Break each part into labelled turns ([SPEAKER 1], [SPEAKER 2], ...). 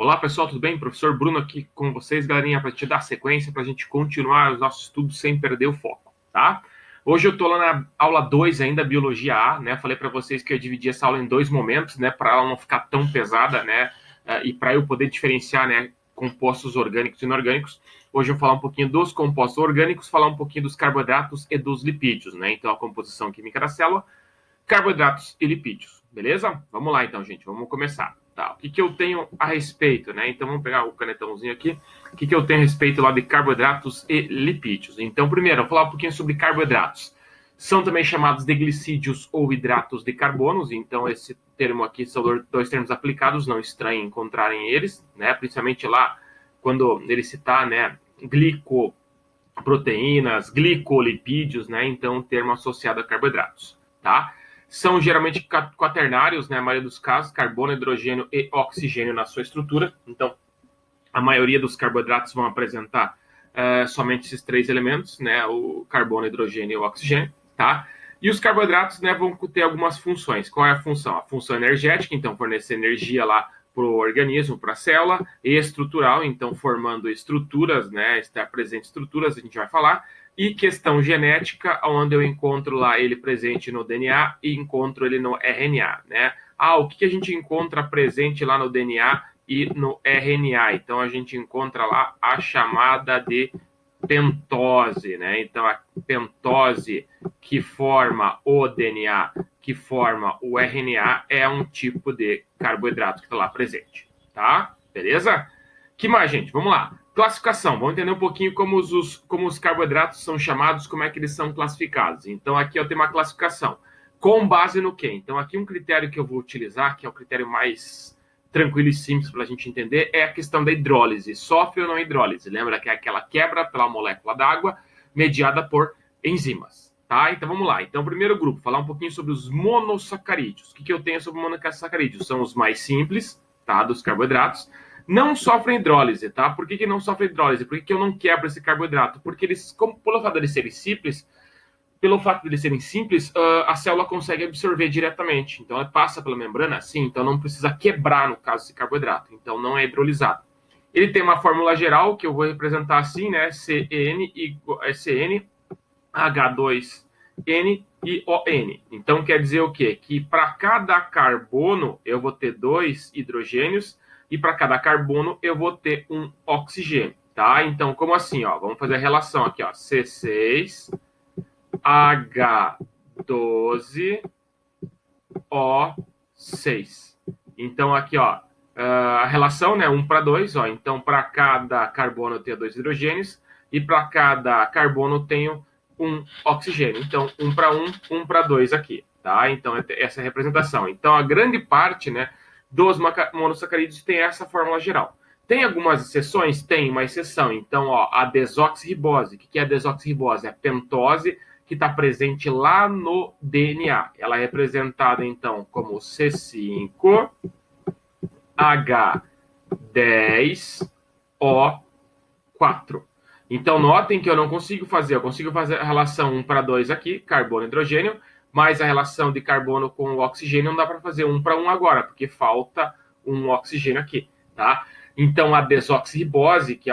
[SPEAKER 1] Olá pessoal, tudo bem? Professor Bruno aqui com vocês, galerinha, para te dar sequência, para a gente continuar os nossos estudos sem perder o foco, tá? Hoje eu estou lá na aula 2 ainda, Biologia A, né? Falei para vocês que eu dividi essa aula em 2 momentos, né? Para ela não ficar tão pesada, né? E para eu poder diferenciar, né? Compostos orgânicos e inorgânicos. Hoje eu vou falar um pouquinho dos compostos orgânicos, falar um pouquinho dos carboidratos e dos lipídios, né? Então a composição química da célula, carboidratos e lipídios, beleza? Vamos lá então, gente, vamos começar. Tá, o que eu tenho a respeito, né? Então vamos pegar o canetãozinho aqui. O que eu tenho a respeito lá de carboidratos e lipídios? Então, primeiro, eu vou falar um pouquinho sobre carboidratos. São também chamados de glicídios ou hidratos de carbonos. Então, esse termo aqui são dois termos aplicados, não estranho encontrarem eles, né? Principalmente lá quando ele citar, né? Glicoproteínas, glicolipídios, né? Então, termo associado a carboidratos, tá? São geralmente quaternários, né? A maioria dos casos, carbono, hidrogênio e oxigênio na sua estrutura. Então, a maioria dos carboidratos vão apresentar somente esses três elementos, né? O carbono, hidrogênio e o oxigênio, tá? E os carboidratos, né, vão ter algumas funções. Qual é a função? A função energética, então, fornecer energia lá para o organismo, para a célula, e estrutural, então, formando estruturas, né? Estar presente estruturas, a gente vai falar. E questão genética, onde eu encontro lá ele presente no DNA e encontro ele no RNA, né? O que a gente encontra presente lá no DNA e no RNA? Então, a gente encontra lá a chamada de pentose, né? Então, a pentose que forma o DNA, que forma o RNA, é um tipo de carboidrato que está lá presente, tá? Beleza? Que mais, gente? Vamos lá. Classificação, vamos entender um pouquinho como os carboidratos são chamados, como é que eles são classificados. Então, aqui eu tenho uma classificação. Com base no quê? Então, aqui um critério que eu vou utilizar, que é o critério mais tranquilo e simples para a gente entender, é a questão da hidrólise. Sofre ou não hidrólise? Lembra que é aquela quebra pela molécula d'água mediada por enzimas, tá? Então, vamos lá. Então, primeiro grupo, falar um pouquinho sobre os monossacarídeos. O que eu tenho sobre monossacarídeos? São os mais simples, tá? Dos carboidratos. Não sofrem hidrólise, tá? Por que não sofrem hidrólise? Por que eu não quebro esse carboidrato? Porque eles, pelo fato de eles serem simples, a célula consegue absorver diretamente. Então, ela passa pela membrana, sim, então não precisa quebrar, no caso, esse carboidrato. Então, não é hidrolisado. Ele tem uma fórmula geral, que eu vou representar assim, né? CN, H2N e ON. Então, quer dizer o quê? Que para cada carbono, eu vou ter 2 hidrogênios, e para cada carbono eu vou ter um oxigênio, tá? Então, como assim, ó? Vamos fazer a relação aqui, ó. C6H12O6. Então, aqui, ó, a relação, né? 1 para 2, ó. Então, para cada carbono eu tenho 2 hidrogênios, e para cada carbono eu tenho um oxigênio. Então, 1 para 1, 1 para 2 aqui, tá? Então, essa é a representação. Então, a grande parte, né, dos monossacarídeos tem essa fórmula geral. Tem algumas exceções? Tem uma exceção. Então, ó, a desoxirribose. O que é a desoxirribose? É a pentose que está presente lá no DNA. Ela é representada, então, como C5H10O4. Então, notem que eu não consigo fazer. Eu consigo fazer a relação 1 para 2 aqui, carbono e hidrogênio, mas a relação de carbono com o oxigênio não dá para fazer 1 para 1 agora, porque falta um oxigênio aqui, tá? Então, a desoxirribose, que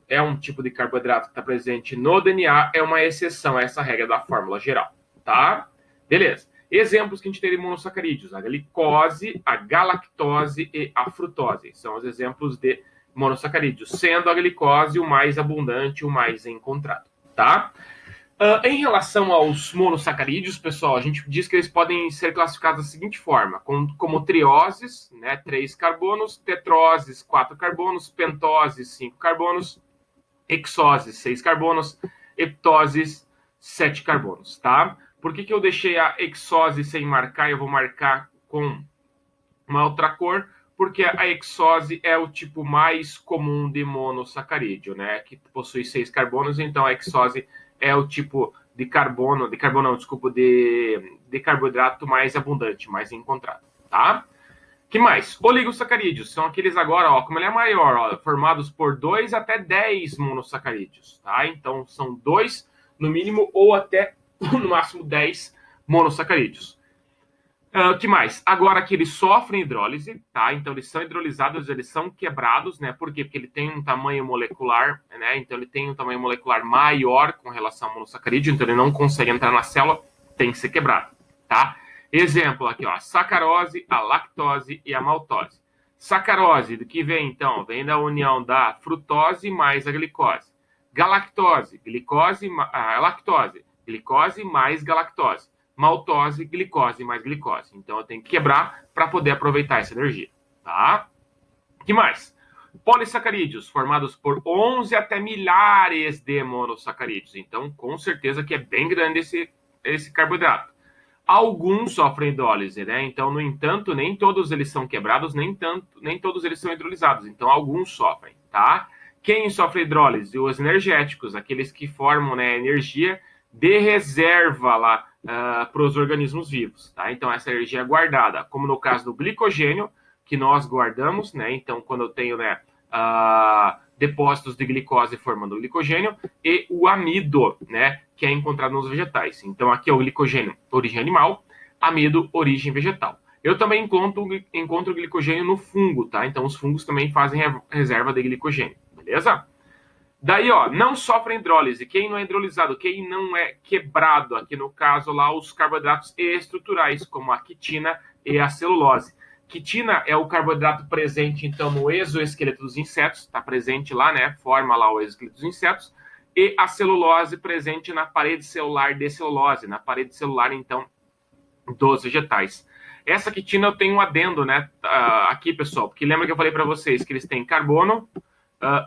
[SPEAKER 1] é um tipo de carboidrato que está presente no DNA, é uma exceção a essa regra da fórmula geral, tá? Beleza. Exemplos que a gente tem de monossacarídeos: a glicose, a galactose e a frutose. São os exemplos de monossacarídeos, sendo a glicose o mais abundante, o mais encontrado, tá? Em relação aos monossacarídeos, pessoal, a gente diz que eles podem ser classificados da seguinte forma: como trioses, né, 3 carbonos, tetroses, 4 carbonos, pentoses, 5 carbonos, hexoses, 6 carbonos, heptoses, 7 carbonos, tá? Por que eu deixei a hexose sem marcar? Eu vou marcar com uma outra cor, porque a hexose é o tipo mais comum de monossacarídeo, né, que possui 6 carbonos. Então a hexose é o tipo de de carboidrato mais abundante, mais encontrado, tá? Que mais? Oligosacarídeos são aqueles agora, ó, como ele é maior, ó, formados por 2 até 10 monossacarídeos, tá? Então são 2 no mínimo ou até no máximo 10 monossacarídeos. Que mais? Agora que eles sofrem hidrólise, tá? Então eles são hidrolizados, eles são quebrados, né? Por quê? Porque ele tem um tamanho molecular, né? Então ele tem um tamanho molecular maior com relação ao monossacarídeo, então ele não consegue entrar na célula, tem que ser quebrado, tá? Exemplo aqui, ó, a sacarose, a lactose e a maltose. Sacarose, do que vem então? Vem da união da frutose mais a glicose. Galactose, lactose, glicose mais galactose. Maltose, glicose mais glicose. Então eu tenho que quebrar para poder aproveitar essa energia, tá? O que mais? Polissacarídeos, formados por 11 até milhares de monossacarídeos. Então, com certeza que é bem grande esse carboidrato. Alguns sofrem hidrólise, né? Então, no entanto, nem todos eles são quebrados, nem todos eles são hidrolizados. Então, alguns sofrem, tá? Quem sofre hidrólise? Os energéticos, aqueles que formam, né, energia de reserva lá para os organismos vivos, tá? Então, essa energia é guardada, como no caso do glicogênio, que nós guardamos, né? Então, quando eu tenho, né, depósitos de glicose formando glicogênio, e o amido, né, que é encontrado nos vegetais. Então, aqui é o glicogênio, origem animal, amido, origem vegetal. Eu também encontro glicogênio no fungo, tá? Então, os fungos também fazem reserva de glicogênio, beleza? Daí, ó, não sofre hidrólise. Quem não é hidrolisado, quem não é quebrado, aqui no caso lá, os carboidratos estruturais, como a quitina e a celulose. Quitina é o carboidrato presente, então, no exoesqueleto dos insetos, está presente lá, né? Forma lá o exoesqueleto dos insetos. E a celulose presente na parede celular de celulose, na parede celular, então, dos vegetais. Essa quitina eu tenho um adendo, né? Aqui, pessoal, porque lembra que eu falei para vocês que eles têm carbono,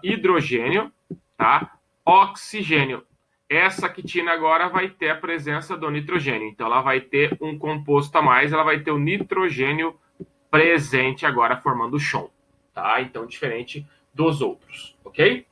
[SPEAKER 1] hidrogênio, tá? Oxigênio. Essa quitina agora vai ter a presença do nitrogênio. Então, ela vai ter um composto a mais, ela vai ter o nitrogênio presente agora formando o chon, tá? Então, diferente dos outros, ok?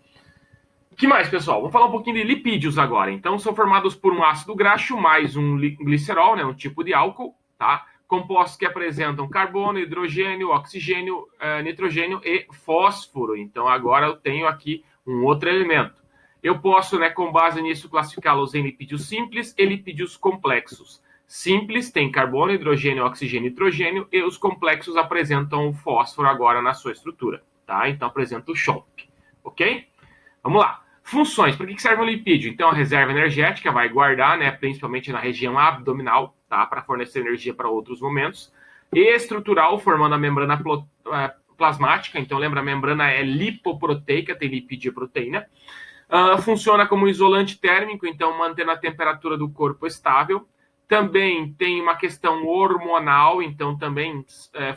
[SPEAKER 1] O que mais, pessoal? Vamos falar um pouquinho de lipídios agora. Então, são formados por um ácido graxo mais um glicerol, né? Um tipo de álcool, tá? Compostos que apresentam carbono, hidrogênio, oxigênio, nitrogênio e fósforo. Então, agora eu tenho aqui um outro elemento. Eu posso, né, com base nisso, classificá-los em lipídios simples e lipídios complexos. Simples tem carbono, hidrogênio, oxigênio e nitrogênio, e os complexos apresentam o fósforo agora na sua estrutura, tá? Então, apresenta o CHOP, ok? Vamos lá. Funções. Para que serve o lipídio? Então, a reserva energética vai guardar, né, principalmente na região abdominal, tá, para fornecer energia para outros momentos. E estrutural, formando a membrana plasmática. Então, lembra, a membrana é lipoproteica, tem lipídio e proteína. Funciona como isolante térmico, então, mantendo a temperatura do corpo estável. Também tem uma questão hormonal, então, também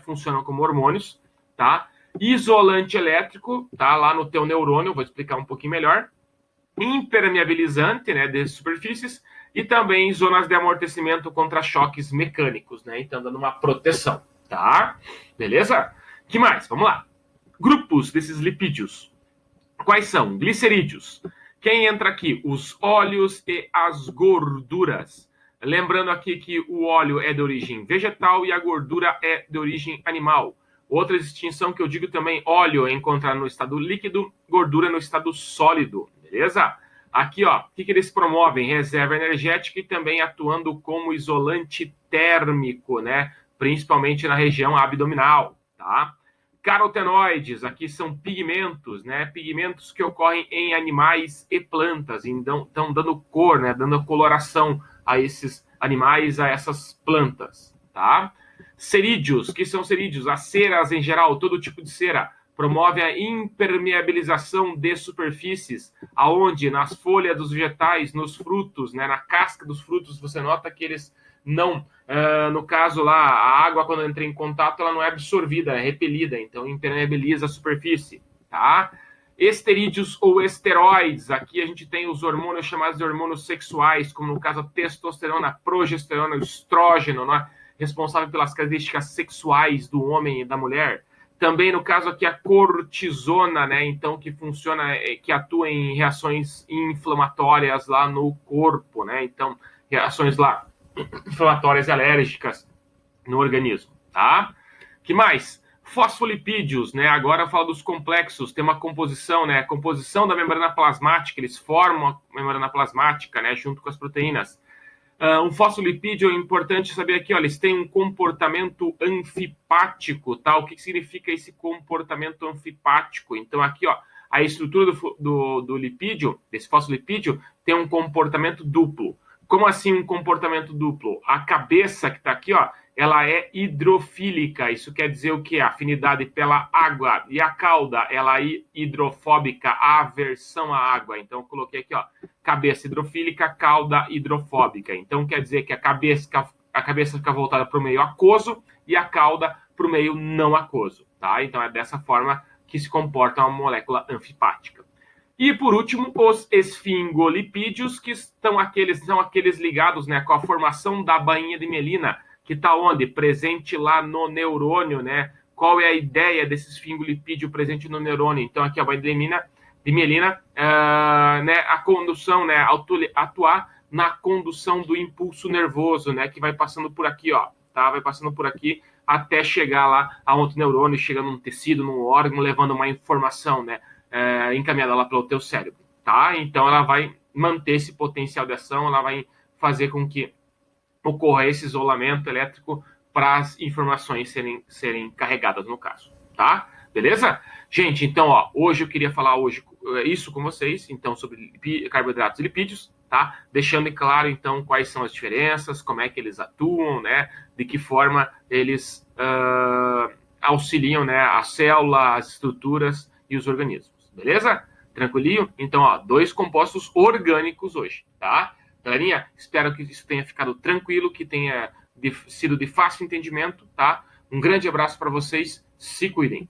[SPEAKER 1] funciona como hormônios, tá? Isolante elétrico, tá? Lá no teu neurônio, vou explicar um pouquinho melhor. Impermeabilizante, né, de superfícies, e também zonas de amortecimento contra choques mecânicos, né? Então, dando uma proteção, tá? Beleza? Que mais? Vamos lá. Grupos desses lipídios. Quais são? Glicerídeos. Quem entra aqui? Os óleos e as gorduras. Lembrando aqui que o óleo é de origem vegetal e a gordura é de origem animal. Outra distinção que eu digo também, óleo é encontrado no estado líquido, gordura no estado sólido, beleza? Aqui, ó, o que eles promovem? Reserva energética e também atuando como isolante térmico, né? Principalmente na região abdominal, tá? Carotenoides, aqui são pigmentos, né? Pigmentos que ocorrem em animais e plantas, então estão dando cor, né? Dando coloração a esses animais, a essas plantas, tá? Cerídeos, que são cerídeos? As ceras em geral, todo tipo de cera, promove a impermeabilização de superfícies, aonde nas folhas dos vegetais, nos frutos, né? Na casca dos frutos, você nota que eles não, no caso lá, a água quando entra em contato, ela não é absorvida, é repelida, então impermeabiliza a superfície, tá? Esterídeos ou esteroides, aqui a gente tem os hormônios chamados de hormônios sexuais, como no caso a testosterona, a progesterona, o estrógeno, né? Responsável pelas características sexuais do homem e da mulher. Também no caso aqui a cortisona, né? Então que funciona, que atua em reações inflamatórias lá no corpo, né? Então reações lá inflamatórias e alérgicas no organismo, tá? Que mais? Fosfolipídios, né? Agora eu falo dos complexos, tem uma composição, né? A composição da membrana plasmática, eles formam a membrana plasmática, né? Junto com as proteínas. Um fosfolipídio é importante saber aqui, ó, eles têm um comportamento anfipático, tá? O que significa esse comportamento anfipático? Então, aqui, ó, a estrutura do lipídio, desse fosfolipídio, tem um comportamento duplo. Como assim um comportamento duplo? A cabeça que está aqui, ó, ela é hidrofílica. Isso quer dizer o quê? Afinidade pela água. E a cauda, ela é hidrofóbica, aversão à água. Então, eu coloquei aqui, ó, cabeça hidrofílica, cauda hidrofóbica. Então, quer dizer que a cabeça fica voltada para o meio aquoso e a cauda para o meio não aquoso, tá? Então, é dessa forma que se comporta uma molécula anfipática. E, por último, os esfingolipídios, que são aqueles ligados, né, com a formação da bainha de mielina, que está onde? Presente lá no neurônio, né? Qual é a ideia desse esfingolipídio presente no neurônio? Então, aqui a bainha de mielina, né, a condução, né, atuar na condução do impulso nervoso, né, que vai passando por aqui, ó, tá? Vai passando por aqui até chegar lá a outro neurônio, chega num tecido, num órgão, levando uma informação, né, encaminhada lá pelo teu cérebro, tá? Então ela vai manter esse potencial de ação, ela vai fazer com que ocorra esse isolamento elétrico para as informações serem carregadas no caso, tá? Beleza? Gente, então, ó, hoje eu queria falar isso com vocês, então, sobre carboidratos e lipídios, tá? Deixando claro, então, quais são as diferenças, como é que eles atuam, né? De que forma eles auxiliam, né, a célula, as estruturas e os organismos, beleza? Tranquilinho? Então, ó, 2 compostos orgânicos hoje, tá? Galerinha, espero que isso tenha ficado tranquilo, que tenha sido de fácil entendimento, tá? Um grande abraço para vocês, se cuidem.